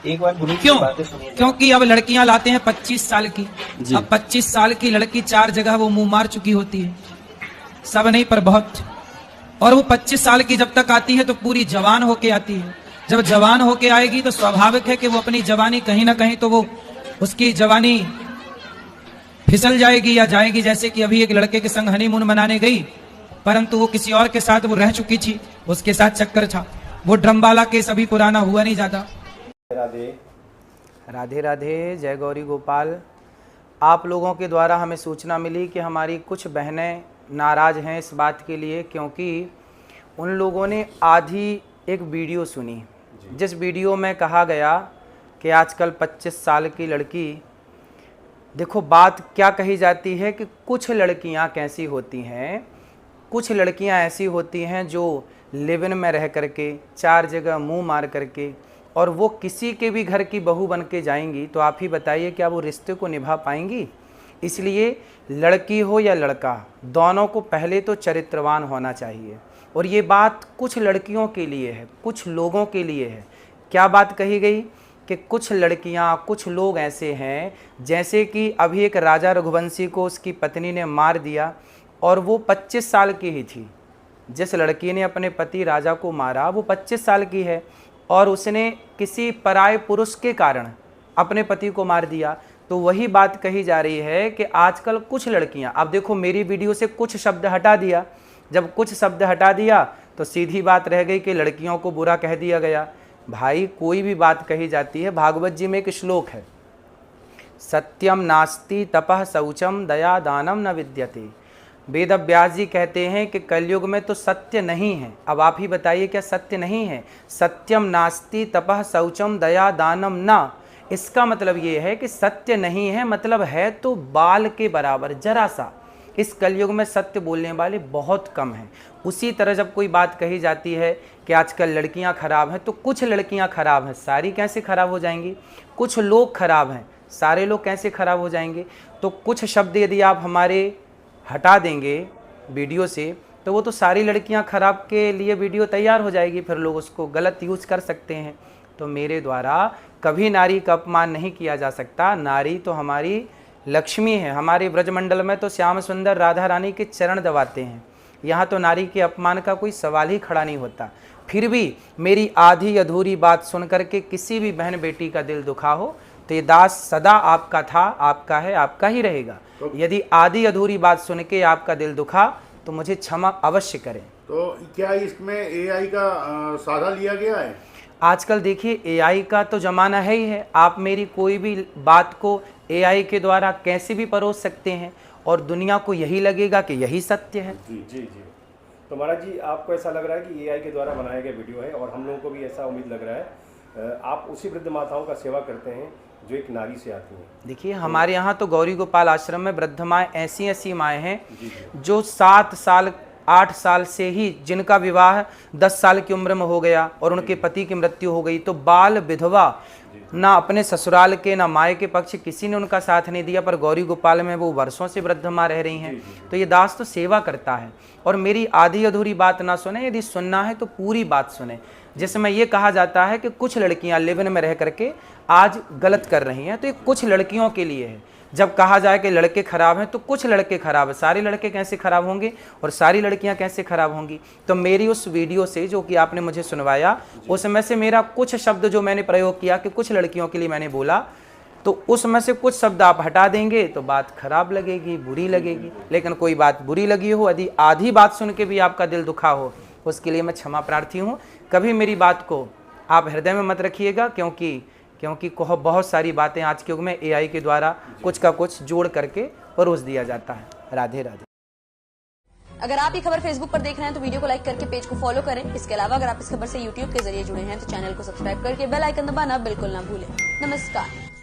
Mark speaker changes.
Speaker 1: एक बार गुरु की
Speaker 2: क्यों?
Speaker 1: बातें सुनिए।
Speaker 2: क्योंकि अब लड़कियां लाते हैं 25 साल की। अब 25 साल की लड़की 4 जगह वो मुंह मार चुकी होती है, सब नहीं पर बहुत। और वो 25 साल की जब तक आती है तो पूरी जवान होके आती है। जब जवान होके आएगी तो स्वाभाविक है कि वो अपनी जवानी कहीं ना कहीं तो वो उसकी जवानी फिसल जाएगी या जाएगी। जैसे कि अभी एक लड़के के संग हनीमून मनाने गई, परंतु वो किसी और के साथ वो रह चुकी थी, उसके साथ चक्कर था। वो ड्रम वाला केस अभी पुराना हुआ नहीं ज्यादा।
Speaker 3: राधे राधे राधे, जय गौरी गोपाल। आप लोगों के द्वारा हमें सूचना मिली कि हमारी कुछ बहनें नाराज़ हैं इस बात के लिए, क्योंकि उन लोगों ने आधी एक वीडियो सुनी, जिस वीडियो में कहा गया कि आजकल 25 साल की लड़की, देखो बात क्या कही जाती है कि कुछ लड़कियां कैसी होती हैं, कुछ लड़कियां ऐसी होती हैं जो लिव इन में रह करके 4 जगह मुंह मार करके और वो किसी के भी घर की बहू बन के जाएंगी, तो आप ही बताइए क्या वो रिश्ते को निभा पाएंगी। इसलिए लड़की हो या लड़का, दोनों को पहले तो चरित्रवान होना चाहिए। और ये बात कुछ लड़कियों के लिए है, कुछ लोगों के लिए है। क्या बात कही गई कि कुछ लड़कियां, कुछ लोग ऐसे हैं, जैसे कि अभी एक राजा रघुवंशी को उसकी पत्नी ने मार दिया और वो 25 साल की ही थी। जिस लड़की ने अपने पति राजा को मारा वो 25 साल की है और उसने किसी पराये पुरुष के कारण अपने पति को मार दिया। तो वही बात कही जा रही है कि आजकल कुछ लड़कियां, अब देखो मेरी वीडियो से कुछ शब्द हटा दिया, जब कुछ शब्द हटा दिया तो सीधी बात रह गई कि लड़कियों को बुरा कह दिया गया। भाई कोई भी बात कही जाती है, भागवत जी में एक श्लोक है, सत्यम नास्ति तपः शौचम दया दानम न विद्यते। वेद व्यास जी कहते हैं कि कलयुग में तो सत्य नहीं है। अब आप ही बताइए क्या सत्य नहीं है? सत्यम नास्ति तपः शौचम दया दानम न, इसका मतलब ये है कि सत्य नहीं है, मतलब है तो बाल के बराबर, जरा सा। इस कलयुग में सत्य बोलने वाले बहुत कम हैं। उसी तरह जब कोई बात कही जाती है कि आजकल लड़कियां खराब हैं, तो कुछ लड़कियां खराब हैं, सारी कैसे खराब हो जाएंगी? कुछ लोग खराब हैं, सारे लोग कैसे खराब हो जाएंगे? तो कुछ शब्द यदि आप हमारे हटा देंगे वीडियो से, तो वो तो सारी लड़कियां खराब के लिए वीडियो तैयार हो जाएगी, फिर लोग उसको गलत यूज़ कर सकते हैं। तो मेरे द्वारा कभी नारी का अपमान नहीं किया जा सकता। नारी तो हमारी लक्ष्मी है। हमारे ब्रजमंडल में तो श्याम सुंदर राधा रानी के चरण दबाते हैं, यहाँ तो नारी के अपमान का कोई सवाल ही खड़ा नहीं होता। फिर भी मेरी आधी अधूरी बात सुन करके किसी भी बहन बेटी का दिल दुखा हो तो ये दास सदा आपका था, आपका है, आपका ही रहेगा। यदि आधी अधूरी बात सुन के आपका दिल दुखा तो मुझे क्षमा अवश्य करें।
Speaker 4: तो क्या इसमें एआई का सहारा लिया गया है?
Speaker 3: आजकल देखिए एआई का तो ज़माना है ही है। आप मेरी कोई भी बात को एआई के द्वारा कैसे भी परोस सकते हैं और दुनिया को यही लगेगा कि यही सत्य है।
Speaker 5: जी जी जी। तो महाराज जी, आपको ऐसा लग रहा है कि एआई के द्वारा बनाया गया वीडियो है, और हम लोगों को भी ऐसा उम्मीद लग रहा है आप उसी वृद्ध माताओं का सेवा करते हैं जो एक नारी से आती हैं।
Speaker 3: देखिए हमारे यहाँ तो गौरी गोपाल आश्रम में वृद्ध माएँ ऐसी ऐसी माएँ हैं जो 7 साल 8 साल से ही, जिनका विवाह 10 साल की उम्र में हो गया और उनके पति की मृत्यु हो गई, तो बाल विधवा, ना अपने ससुराल के ना माए के पक्ष किसी ने उनका साथ नहीं दिया, पर गौरी गोपाल में वो वर्षों से वृद्ध माँ रह रही हैं। तो ये दास तो सेवा करता है और मेरी आधी अधूरी बात ना सुने, यदि सुनना है तो पूरी बात सुने। जिसमें ये कहा जाता है कि कुछ लड़कियां लिव इन में रह करके आज गलत कर रही हैं, तो ये कुछ लड़कियों के लिए है। जब कहा जाए कि लड़के खराब हैं तो कुछ लड़के खराब हैं, सारे लड़के कैसे खराब होंगे और सारी लड़कियां कैसे खराब होंगी? तो मेरी उस वीडियो से जो कि आपने मुझे सुनवाया, उसमें से मेरा कुछ शब्द जो मैंने प्रयोग किया कि कुछ लड़कियों के लिए मैंने बोला, तो उसमें से कुछ शब्द आप हटा देंगे तो बात खराब लगेगी, बुरी लगेगी। लेकिन कोई बात बुरी लगी हो, यदि आधी बात सुन के भी आपका दिल दुखा हो, उसके लिए मैं क्षमा प्रार्थी हूँ। कभी मेरी बात को आप हृदय में मत रखिएगा, क्योंकि बहुत सारी बातें आज के युग में एआई के द्वारा कुछ का कुछ जोड़ करके परोस दिया जाता है। राधे राधे।
Speaker 6: अगर आप ये खबर फेसबुक पर देख रहे हैं तो वीडियो को लाइक करके पेज को फॉलो करें। इसके अलावा अगर आप इस खबर से यूट्यूब के जरिए जुड़े हैं तो चैनल को सब्सक्राइब करके बेल आइकन दबाना बिल्कुल ना भूलें। नमस्कार।